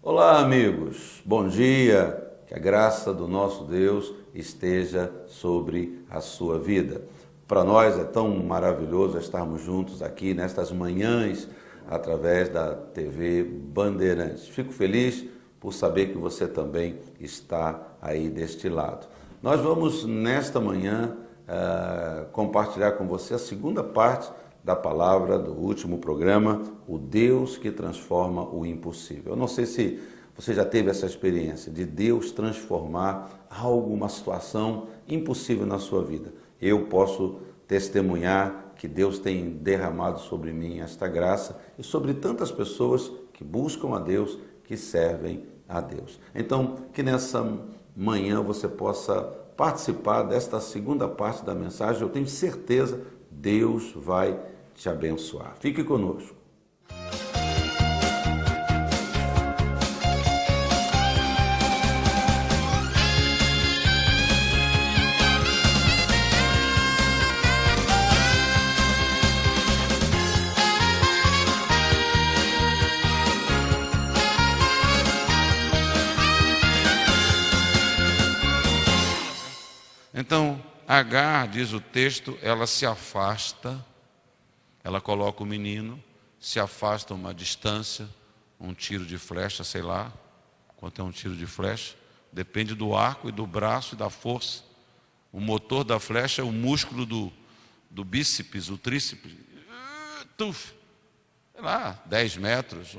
Olá, amigos. Bom dia. Que a graça do nosso Deus esteja sobre a sua vida. Para nós é tão maravilhoso estarmos juntos aqui nestas manhãs através da TV Bandeirantes. Fico feliz por saber que você também está aí deste lado. Nós vamos nesta manhã compartilhar com você a segunda parte da palavra do último programa, o Deus que transforma o impossível. Eu não sei se você já teve essa experiência de Deus transformar algo, uma situação impossível na sua vida. Eu posso testemunhar que Deus tem derramado sobre mim esta graça e sobre tantas pessoas que buscam a Deus, que servem a Deus. Então, que nessa manhã você possa participar desta segunda parte da mensagem. Eu tenho certeza Deus vai te abençoar. Fique conosco. Então, Agar, diz o texto, ela se afasta, ela coloca o menino, se afasta uma distância, um tiro de flecha, sei lá, quanto é um tiro de flecha, depende do arco e do braço e da força. O motor da flecha é o músculo do bíceps, o tríceps, sei lá, 10 metros,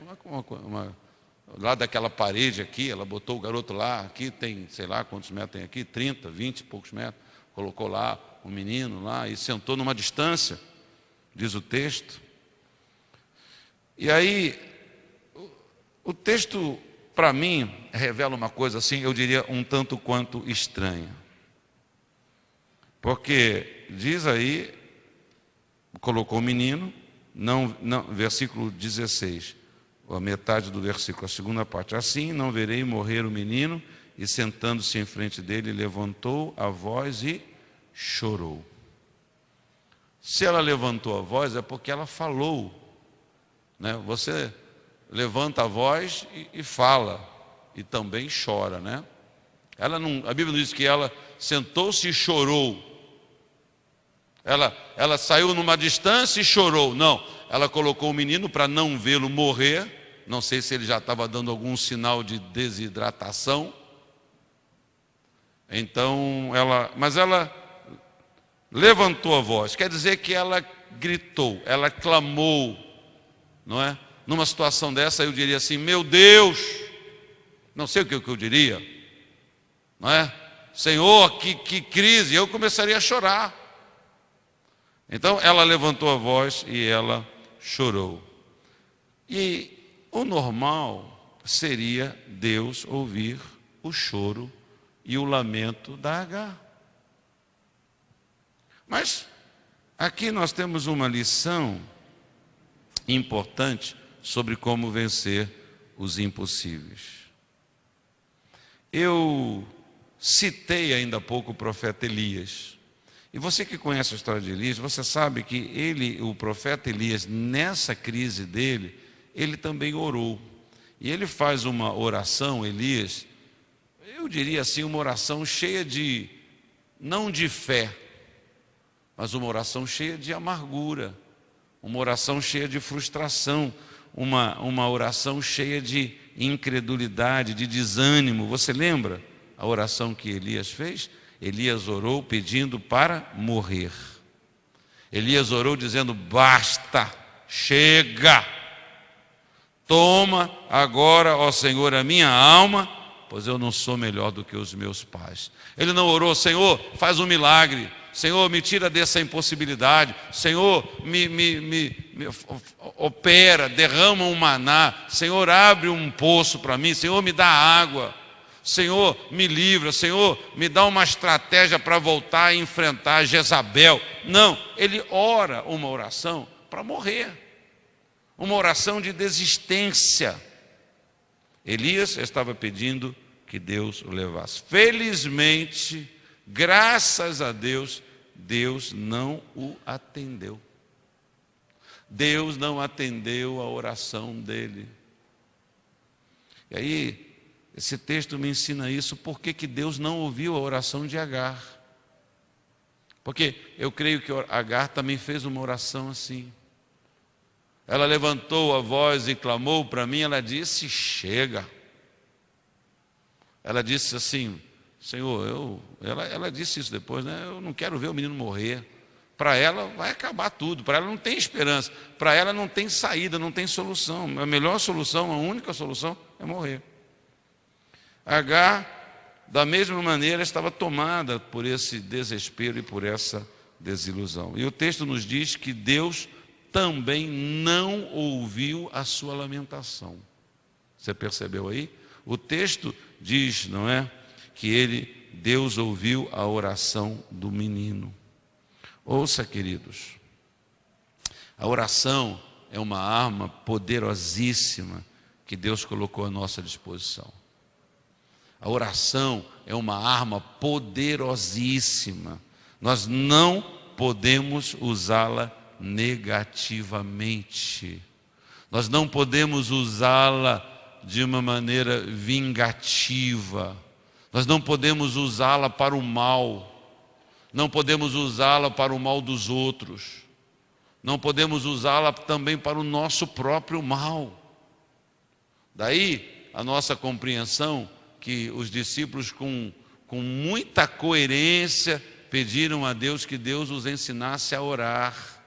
lá daquela parede aqui, ela botou o garoto lá, aqui tem, sei lá quantos metros tem aqui, 30, 20 e poucos metros, colocou lá o menino lá e sentou numa distância, diz o texto. E aí, o texto, para mim, revela uma coisa assim, eu diria um tanto quanto estranha. Porque diz aí, colocou o menino, versículo 16, a metade do versículo, a segunda parte. Assim não verei morrer o menino, e sentando-se em frente dele, levantou a voz e chorou. Se ela levantou a voz, é porque ela falou, né? Você levanta a voz e fala, e também chora, né? A Bíblia diz que ela sentou-se e chorou. Ela saiu numa distância e chorou. Não, ela colocou o menino para não vê-lo morrer. Não sei se ele já estava dando algum sinal de desidratação. Então, mas ela levantou a voz. Quer dizer que ela gritou, ela clamou, não é? Numa situação dessa, eu diria assim: meu Deus, não sei o que eu diria, não é? Senhor, que crise, eu começaria a chorar. Então, ela levantou a voz e ela chorou. E o normal seria Deus ouvir o choro e o lamento da Agar. Mas aqui nós temos uma lição importante sobre como vencer os impossíveis. Eu citei ainda há pouco o profeta Elias. E você que conhece a história de Elias, você sabe que o profeta Elias, nessa crise dele, ele também orou. E ele faz uma oração, Elias, eu diria assim, uma oração cheia não de fé, mas uma oração cheia de amargura, uma oração cheia de frustração, uma oração cheia de incredulidade, de desânimo. Você lembra a oração que Elias fez? Elias orou pedindo para morrer. Elias orou dizendo: basta, chega, toma agora, ó Senhor, a minha alma, pois eu não sou melhor do que os meus pais. Ele não orou: Senhor, faz um milagre, Senhor, me tira dessa impossibilidade, Senhor, me opera, derrama um maná, Senhor, abre um poço para mim, Senhor, me dá água, Senhor, me livra, Senhor, me dá uma estratégia para voltar a enfrentar Jezabel. Não, ele ora uma oração para morrer, uma oração de desistência. Elias estava pedindo que Deus o levasse. Felizmente, graças a Deus, Deus não o atendeu. Deus não atendeu a oração dele. E aí, esse texto me ensina isso, por que Deus não ouviu a oração de Agar. Porque eu creio que Agar também fez uma oração assim. Ela levantou a voz e clamou para mim, ela disse, chega. Ela disse assim, Senhor, ela disse isso depois, né? Eu não quero ver o menino morrer. Para ela vai acabar tudo, para ela não tem esperança, para ela não tem saída, não tem solução. A melhor solução, a única solução é morrer. Agar, da mesma maneira, estava tomada por esse desespero e por essa desilusão. E o texto nos diz que Deus também não ouviu a sua lamentação. Você percebeu aí? O texto diz, não é, que Deus ouviu a oração do menino. Ouça, queridos, a oração é uma arma poderosíssima que Deus colocou à nossa disposição. A oração é uma arma poderosíssima. Nós não podemos usá-la negativamente. Nós não podemos usá-la de uma maneira vingativa. Nós não podemos usá-la para o mal. Não podemos usá-la para o mal dos outros. Não podemos usá-la também para o nosso próprio mal. Daí a nossa compreensão que os discípulos com muita coerência pediram a Deus que Deus os ensinasse a orar.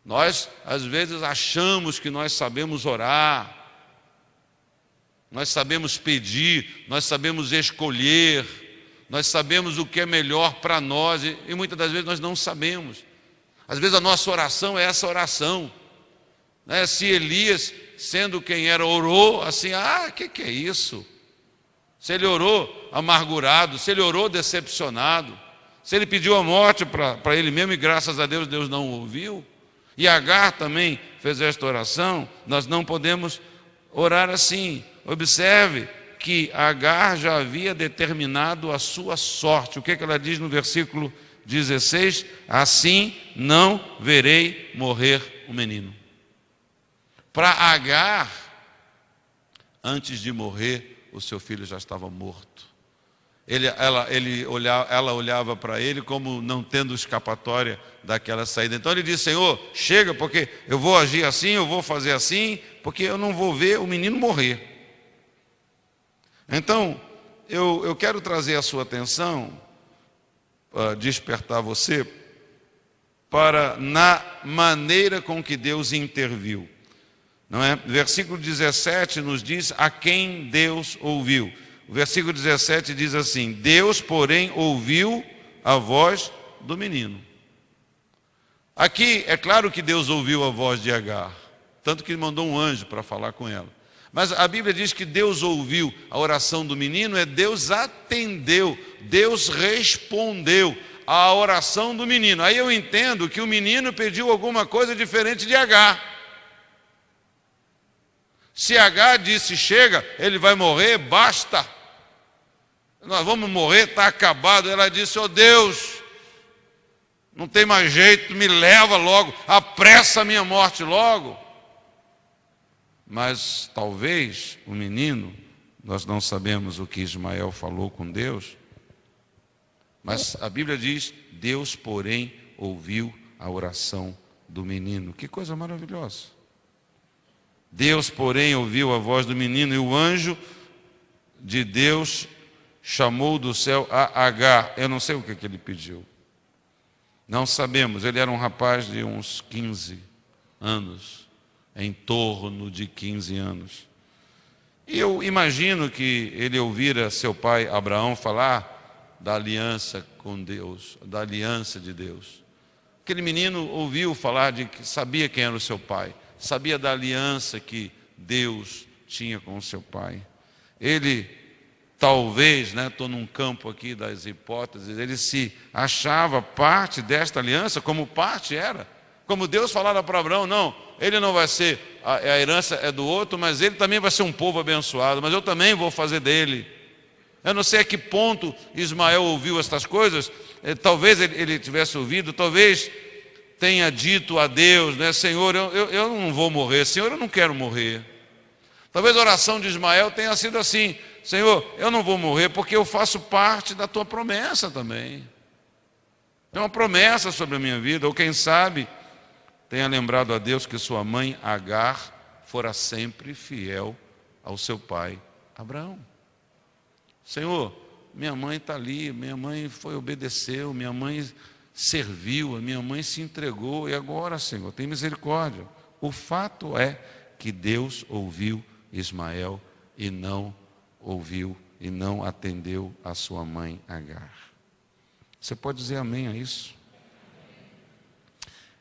Nós, às vezes, achamos que nós sabemos orar, nós sabemos pedir, nós sabemos escolher, nós sabemos o que é melhor para nós e muitas das vezes nós não sabemos. Às vezes a nossa oração é essa oração, né? Se Elias, sendo quem era, orou assim, que é isso? Se ele orou amargurado, se ele orou decepcionado, se ele pediu a morte para ele mesmo e graças a Deus, Deus não ouviu, e Agar também fez esta oração, nós não podemos orar assim. Observe que Agar já havia determinado a sua sorte. O que ela diz no versículo 16? Assim não verei morrer o menino. Para Agar, antes de morrer, o seu filho já estava morto. Ela olhava para ele como não tendo escapatória daquela saída. Então ele disse, Senhor, chega, porque eu vou agir assim, eu vou fazer assim, porque eu não vou ver o menino morrer. Então, eu quero trazer a sua atenção, despertar você, para na maneira com que Deus interviu. Não é? Versículo 17 nos diz a quem Deus ouviu. O versículo 17 diz assim, Deus, porém, ouviu a voz do menino. Aqui, é claro que Deus ouviu a voz de Agar, tanto que ele mandou um anjo para falar com ela. Mas a Bíblia diz que Deus ouviu a oração do menino, Deus atendeu, Deus respondeu à oração do menino. Aí eu entendo que o menino pediu alguma coisa diferente de Agar. Se Agar disse, chega, ele vai morrer, basta. Nós vamos morrer, está acabado. Ela disse, Deus, não tem mais jeito, me leva logo, apressa a minha morte logo. Mas talvez o menino, nós não sabemos o que Ismael falou com Deus, mas a Bíblia diz, Deus, porém, ouviu a oração do menino. Que coisa maravilhosa. Deus, porém, ouviu a voz do menino e o anjo de Deus chamou do céu a Agar. Eu não sei o que ele pediu. Não sabemos. Ele era um rapaz de uns 15 anos, em torno de 15 anos. E eu imagino que ele ouvira seu pai Abraão falar da aliança com Deus, da aliança de Deus. Aquele menino ouviu falar de que sabia quem era o seu pai, sabia da aliança que Deus tinha com o seu pai. Ele, talvez, estou num campo aqui das hipóteses, ele se achava parte desta aliança, como parte era. Como Deus falava para Abraão, não, ele não vai ser, a herança é do outro, mas ele também vai ser um povo abençoado, mas eu também vou fazer dele. Eu não sei a que ponto Ismael ouviu estas coisas, talvez ele tivesse ouvido, talvez tenha dito a Deus, Senhor, eu não vou morrer, Senhor, eu não quero morrer. Talvez a oração de Ismael tenha sido assim: Senhor, eu não vou morrer porque eu faço parte da tua promessa também. Tem uma promessa sobre a minha vida. Ou quem sabe tenha lembrado a Deus que sua mãe Agar fora sempre fiel ao seu pai Abraão. Senhor, minha mãe está ali, minha mãe obedeceu, minha mãe serviu, a minha mãe se entregou, e agora, Senhor, tem misericórdia. O fato é que Deus ouviu Ismael e não atendeu a sua mãe Agar. Você pode dizer amém a isso?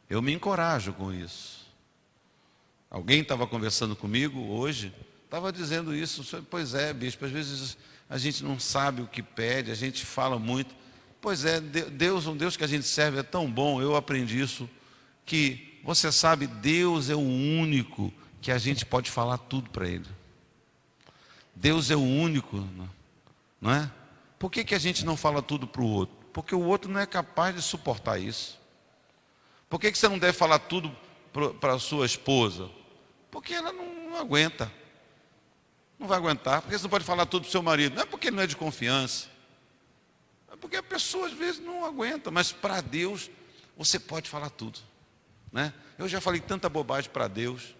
Eu me encorajo com isso. Alguém estava conversando comigo hoje, estava dizendo isso. Pois é, bispo, às vezes a gente não sabe o que pede, a gente fala muito. Pois é, Deus, um Deus que a gente serve é tão bom. Eu aprendi isso, que você sabe, Deus é o único que a gente pode falar tudo para Ele. Deus é o único, não é? Por que a gente não fala tudo para o outro? Porque o outro não é capaz de suportar isso. Por que você não deve falar tudo para a sua esposa? Porque ela não aguenta. Não vai aguentar. Por que você não pode falar tudo para o seu marido? Não é porque ele não é de confiança. É porque a pessoa às vezes não aguenta. Mas para Deus, você pode falar tudo, né? Eu já falei tanta bobagem para Deus.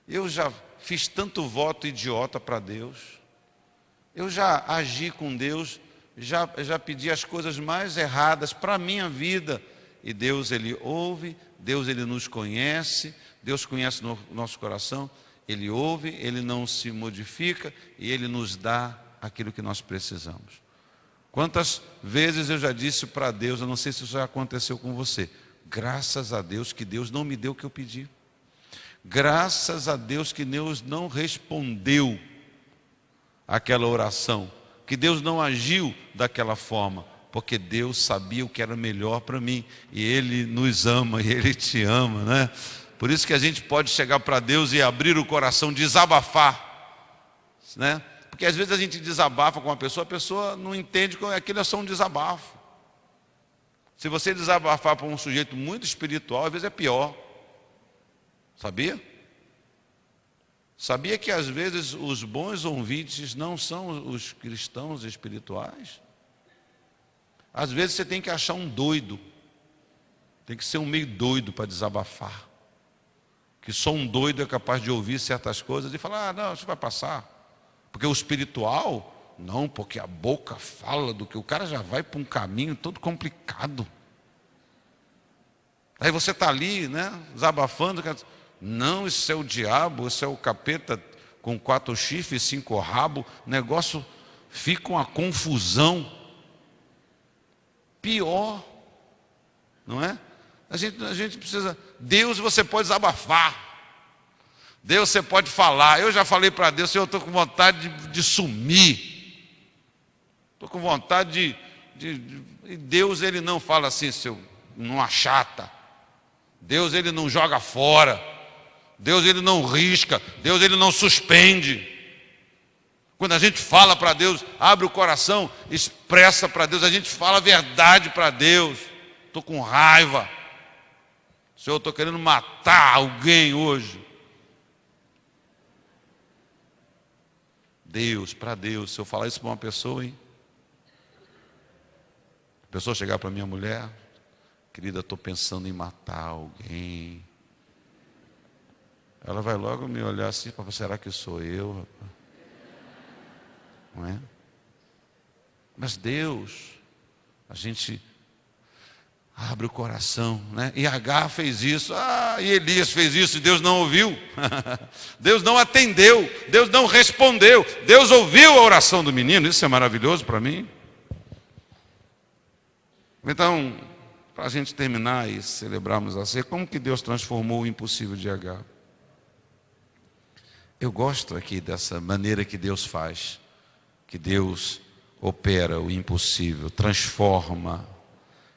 Eu já fiz tanto voto idiota para Deus. Eu já agi com Deus, já pedi as coisas mais erradas para a minha vida. E Deus, Ele ouve, Deus, Ele nos conhece, Deus conhece o nosso coração, Ele ouve, Ele não se modifica e Ele nos dá aquilo que nós precisamos. Quantas vezes eu já disse para Deus, eu não sei se isso já aconteceu com você, graças a Deus que Deus não me deu o que eu pedi. Graças a Deus que Deus não respondeu aquela oração, que Deus não agiu daquela forma, porque Deus sabia o que era melhor para mim, e Ele nos ama, e Ele te ama, né? Por isso que a gente pode chegar para Deus e abrir o coração, desabafar, né? Porque às vezes a gente desabafa com uma pessoa, a pessoa não entende que aquilo é só um desabafo. Se você desabafar para um sujeito muito espiritual, às vezes é pior. Sabia? Sabia que às vezes os bons ouvintes não são os cristãos espirituais? Às vezes você tem que achar um doido. Tem que ser um meio doido para desabafar. Que só um doido é capaz de ouvir certas coisas e falar: não, isso vai passar. Porque o espiritual, não, porque a boca fala do que o cara já vai para um caminho todo complicado. Aí você está ali, né, desabafando. Não, isso é o diabo, isso é o capeta com 4 chifres e 5 rabos. O negócio fica uma confusão. Pior, não é? A gente precisa. Deus, você pode desabafar. Deus, você pode falar. Eu já falei para Deus: Senhor, eu estou com vontade de sumir. Estou com vontade E Deus, Ele não fala assim, não achata. Deus, Ele não joga fora. Deus, Ele não risca. Deus, Ele não suspende. Quando a gente fala para Deus, abre o coração, expressa para Deus, a gente fala a verdade para Deus. Estou com raiva. Senhor, estou querendo matar alguém hoje. Deus, para Deus, se eu falar isso para uma pessoa, hein? A pessoa chegar para minha mulher: querida, estou pensando em matar alguém. Ela vai logo me olhar assim: será que sou eu, rapaz? Não é? Mas Deus, a gente abre o coração, né? E Agar fez isso, e Elias fez isso, e Deus não ouviu. Deus não atendeu, Deus não respondeu. Deus ouviu a oração do menino. Isso é maravilhoso para mim. Então, para a gente terminar e celebrarmos a ceia, como que Deus transformou o impossível de Agar? Eu gosto aqui dessa maneira que Deus faz, que Deus opera o impossível, transforma.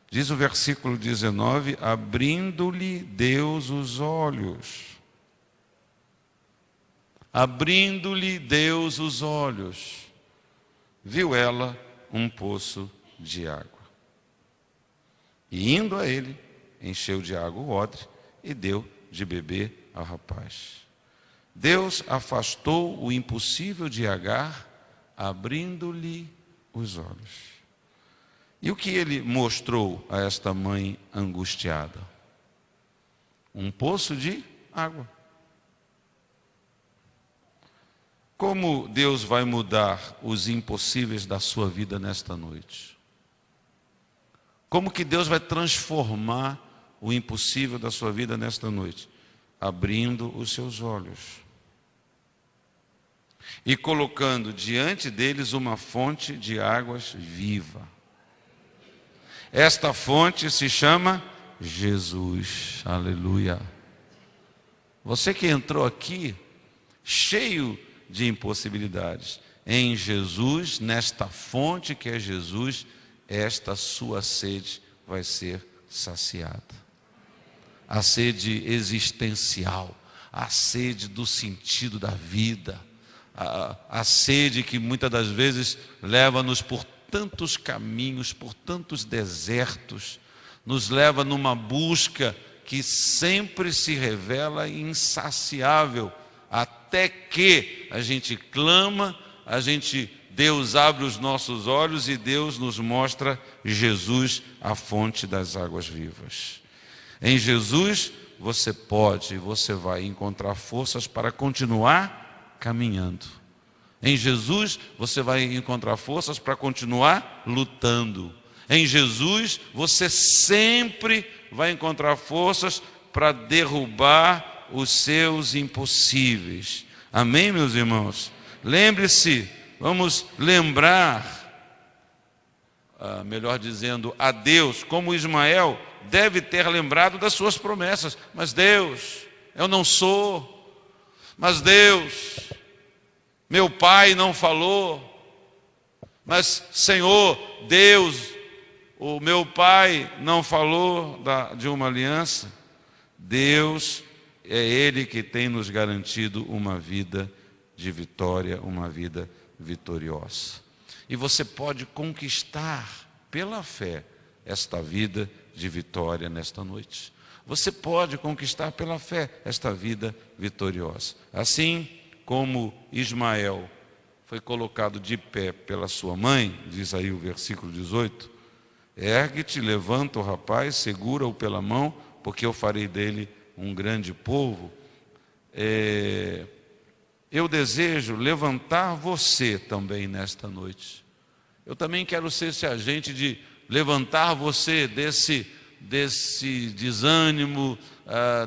Diz o versículo 19: abrindo-lhe Deus os olhos. Abrindo-lhe Deus os olhos, viu ela um poço de água. E indo a ele, encheu de água o odre e deu de beber ao rapaz. Deus afastou o impossível de Agar, abrindo-lhe os olhos. E o que ele mostrou a esta mãe angustiada? Um poço de água. Como Deus vai mudar os impossíveis da sua vida nesta noite? Como que Deus vai transformar o impossível da sua vida nesta noite? Abrindo os seus olhos e colocando diante deles uma fonte de águas viva. Esta fonte se chama Jesus. Aleluia. Você que entrou aqui cheio de impossibilidades, em Jesus, nesta fonte que é Jesus, esta sua sede vai ser saciada. A sede existencial, a sede do sentido da vida, a sede que muitas das vezes leva-nos por tantos caminhos, por tantos desertos, nos leva numa busca que sempre se revela insaciável, até que a gente clama, Deus abre os nossos olhos e Deus nos mostra Jesus, a fonte das águas vivas. Em Jesus você pode e você vai encontrar forças para continuar caminhando. Em Jesus você vai encontrar forças para continuar lutando. Em Jesus você sempre vai encontrar forças para derrubar os seus impossíveis. Amém, meus irmãos? Lembre-se, vamos lembrar, melhor dizendo, a Deus, como Ismael deve ter lembrado das suas promessas. Mas Deus, eu não sou. Mas Deus, meu pai não falou. Mas Senhor, Deus, o meu pai não falou de uma aliança. Deus é Ele que tem nos garantido uma vida de vitória, uma vida vitoriosa. E você pode conquistar pela fé esta vida de vitória nesta noite. Você pode conquistar pela fé esta vida vitoriosa. Assim como Ismael foi colocado de pé pela sua mãe, diz aí o versículo 18, ergue-te, levanta o rapaz, segura-o pela mão, porque eu farei dele um grande povo. Eu desejo levantar você também nesta noite. Eu também quero ser esse agente de levantar você desse desânimo,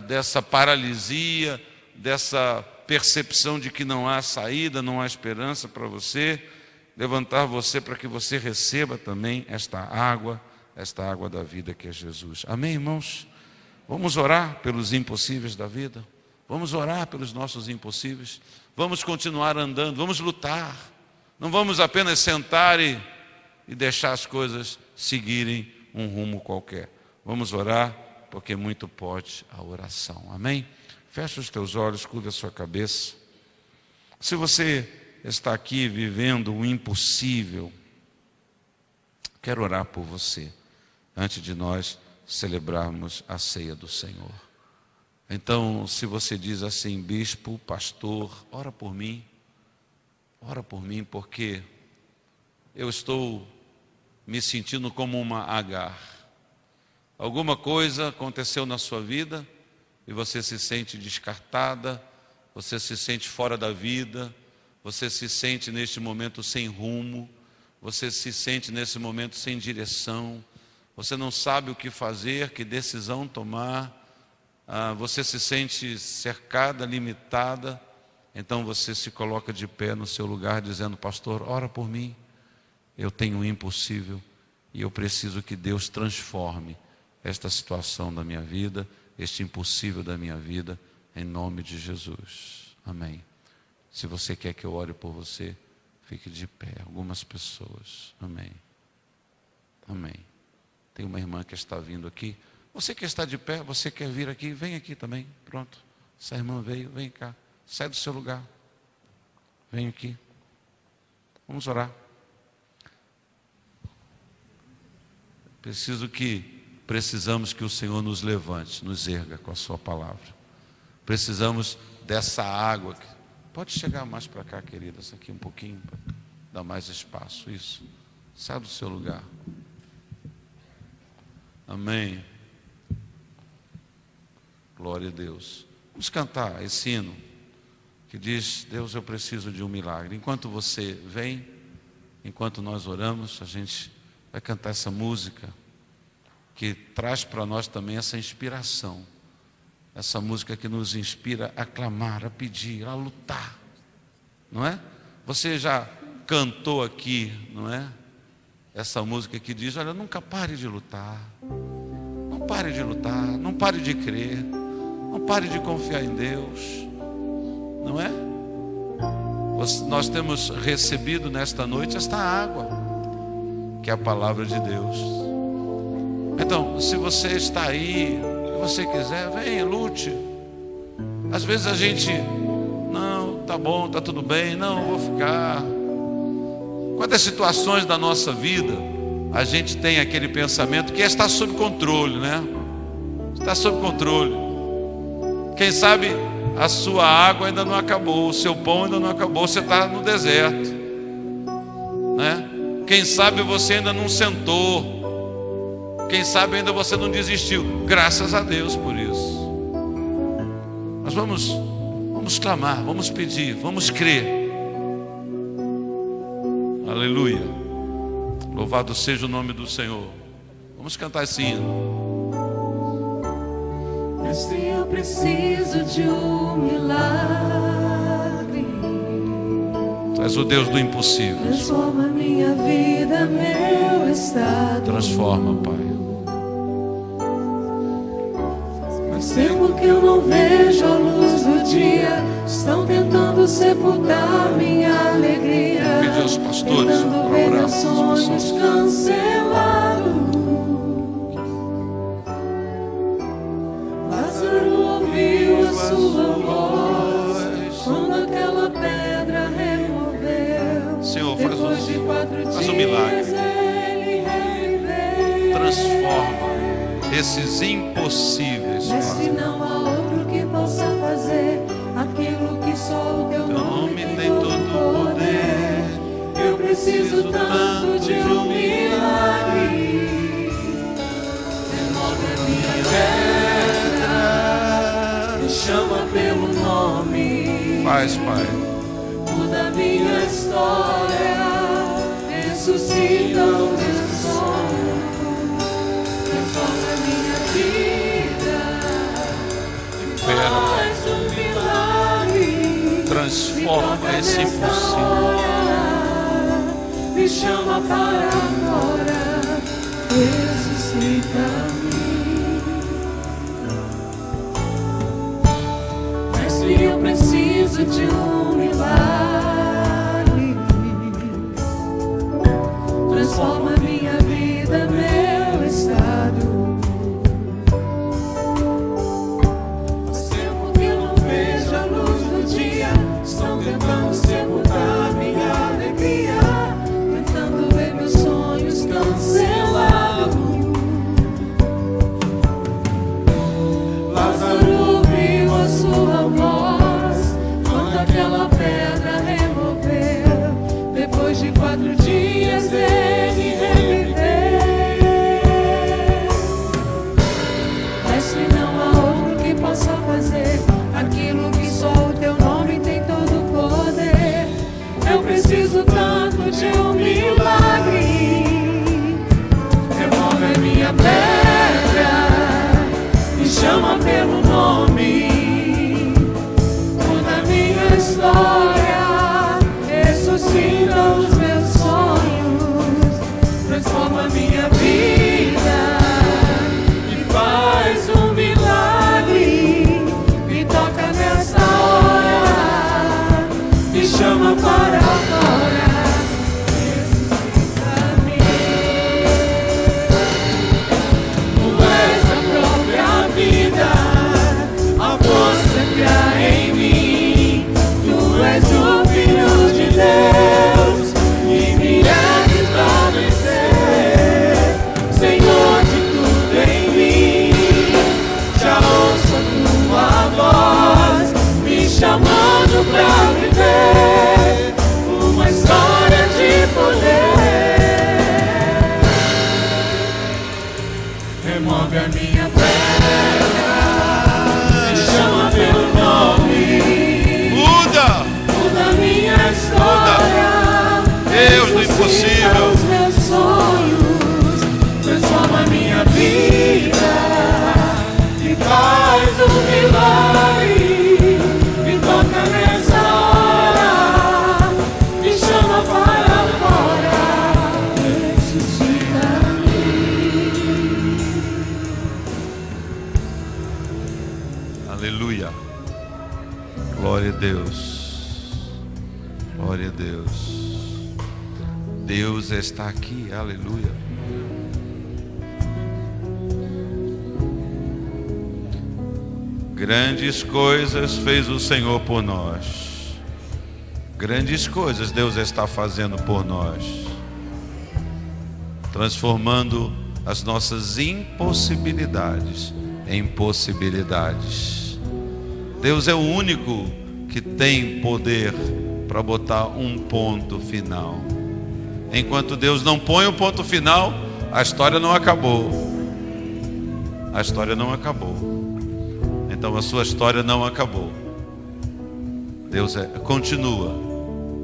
dessa paralisia, dessa percepção de que não há saída, não há esperança para você. Levantar você para que você receba também esta água da vida que é Jesus. Amém, irmãos? Vamos orar pelos impossíveis da vida. Vamos orar pelos nossos impossíveis. Vamos continuar andando, vamos lutar. Não vamos apenas sentar e deixar as coisas seguirem um rumo qualquer. Vamos orar, porque muito pode a oração. Amém? Feche os teus olhos, curva a sua cabeça. Se você está aqui vivendo o impossível, quero orar por você, antes de nós celebrarmos a ceia do Senhor. Então, se você diz assim, bispo, pastor, ora por mim, porque eu estou me sentindo como uma Agar. Alguma coisa aconteceu na sua vida e você se sente descartada, você se sente fora da vida, você se sente neste momento sem rumo, você se sente nesse momento sem direção, você não sabe o que fazer, que decisão tomar, você se sente cercada, limitada. Então você se coloca de pé no seu lugar dizendo, pastor, ora por mim, eu tenho um impossível e eu preciso que Deus transforme esta situação da minha vida, este impossível da minha vida, em nome de Jesus. Amém. Se você quer que eu ore por você, fique de pé. Algumas pessoas. Amém. Amém. Tem uma irmã que está vindo aqui. Você que está de pé, você quer vir aqui, vem aqui também. Pronto. Essa irmã veio, vem cá. Sai do seu lugar. Vem aqui. Vamos orar. Precisamos que o Senhor nos levante, nos erga com a sua palavra. Precisamos dessa água. Pode chegar mais para cá, querida, essa aqui um pouquinho, para dar mais espaço. Isso. Sai do seu lugar. Amém. Glória a Deus. Vamos cantar esse hino que diz: Deus, eu preciso de um milagre. Enquanto você vem, enquanto nós oramos, a gente vai cantar essa música que traz para nós também essa inspiração. Essa música que nos inspira a clamar, a pedir, a lutar, não é? Você já cantou aqui, não é? Essa música que diz: olha, nunca pare de lutar, não pare de lutar, não pare de crer, não pare de confiar em Deus, não é? Nós temos recebido nesta noite esta água, que é a palavra de Deus. Então, se você está aí, se você quiser, venha, lute. Às vezes a gente, não, tá bom, tá tudo bem, não, vou ficar. Quantas situações da nossa vida a gente tem aquele pensamento que está sob controle, né? Está sob controle. Quem sabe a sua água ainda não acabou, o seu pão ainda não acabou, você está no deserto, né? Quem sabe você ainda não sentou. Quem sabe ainda você não desistiu. Graças a Deus por isso. Mas vamos clamar, vamos pedir, vamos crer. Aleluia. Louvado seja o nome do Senhor. Vamos cantar esse hino. Mestre, eu preciso de um milagre. Tu és o Deus do impossível. Transforma minha vida, meu estado. Transforma, Pai. Faz tempo que eu não vejo a luz do dia. Estão tentando sepultar minha alegria. Pedir aos pastores tentando para ver orar. meus sonhos cancelados. Lázaro ouviu a sua voz quando aquela pedra removeu. Senhor, Depois de 4 faz um milagre. dias ele reviveu. Transforma esses impossíveis, Mestre, Pai. não há outro que possa fazer aquilo que só o teu nome tem todo o poder. Eu preciso tanto de um milagre. Remove a minha pedra, me chama pelo nome. Faz, Pai. Muda minha história, ressuscita os meus sonhos. Transforma minha vida, faz um milagre. Transforma esse impossível. Me chama para agora, ressuscita-me. Mestre, eu preciso de um milagre. Transforma minha vida, meu estado. Faz tempo que eu não vejo a luz do dia. Estão tentando sepultar minha alegria, tentando ver meus sonhos cancelados. Lázaro ouviu a sua voz quando aquela pedra removeu. Depois de 4 dias ele reviveu. Mestre, não há outro que possa fazer aquilo que só o teu nome tem todo o poder. Eu preciso tanto de um milagre. Remove a minha pedra, me chama pelo nome. Muda minha história, ressuscita os meus sonhos. Transforma minha vida e faz um milagre. Me toca nessa hora, me chama para fora, ressuscita-me. Tu és a própria vida, a força que há em mim. Tu és o Filho de Deus e me ergues pra vencer. Senhor de tudo em mim, já ouço a tua voz, me chama pra viver uma história de poder. Remove a minha pedra, me chama pelo nome, muda minha história, Deus do impossível. Os meus sonhos, transforma minha vida e faz um milagre. Me toca nessa hora, me chama para fora, ressuscita-me. Aleluia. Glória a Deus. Glória a Deus. Deus está aqui. Aleluia. Grandes coisas fez o Senhor por nós. Grandes coisas Deus está fazendo por nós, transformando as nossas impossibilidades em possibilidades. Deus é o único que tem poder para botar um ponto final. Enquanto Deus não põe o ponto final, a história não acabou. A história não acabou. Então a sua história não acabou. Deus continua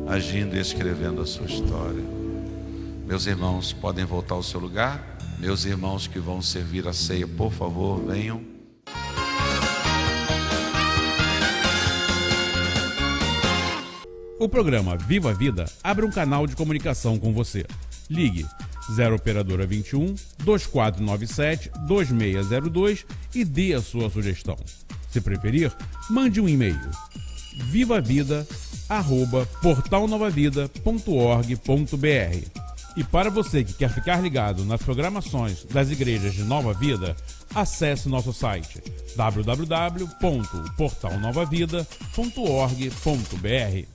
agindo e escrevendo a sua história. Meus irmãos, podem voltar ao seu lugar. Meus irmãos que vão servir a ceia, por favor, venham. O programa Viva a Vida abre um canal de comunicação com você. Ligue 0 operadora 21 2497 2602 e dê a sua sugestão. Se preferir, mande um e-mail: vivavida@portalnovavida.org.br. E para você que quer ficar ligado nas programações das igrejas de Nova Vida, acesse nosso site www.portalnovavida.org.br.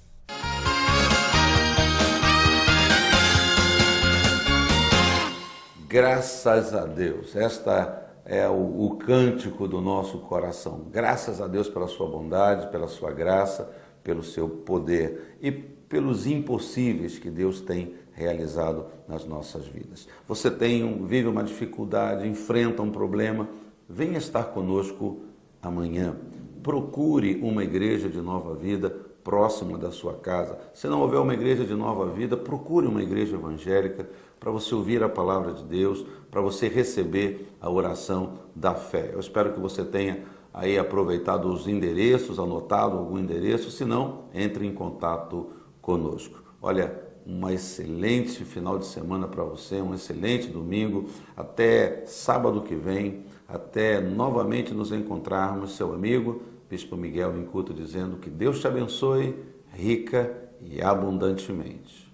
Graças a Deus, esta é o cântico do nosso coração. Graças a Deus pela sua bondade, pela sua graça, pelo seu poder e pelos impossíveis que Deus tem realizado nas nossas vidas. Você vive uma dificuldade, enfrenta um problema, venha estar conosco amanhã. Procure uma igreja de Nova Vida próxima da sua casa. Se não houver uma igreja de Nova Vida, procure uma igreja evangélica para você ouvir a palavra de Deus, para você receber a oração da fé. Eu espero que você tenha aí aproveitado os endereços, anotado algum endereço, se não, entre em contato conosco. Olha, um excelente final de semana para você, um excelente domingo, até sábado que vem, até novamente nos encontrarmos, seu amigo Bispo Miguel Vincuto, dizendo que Deus te abençoe rica e abundantemente.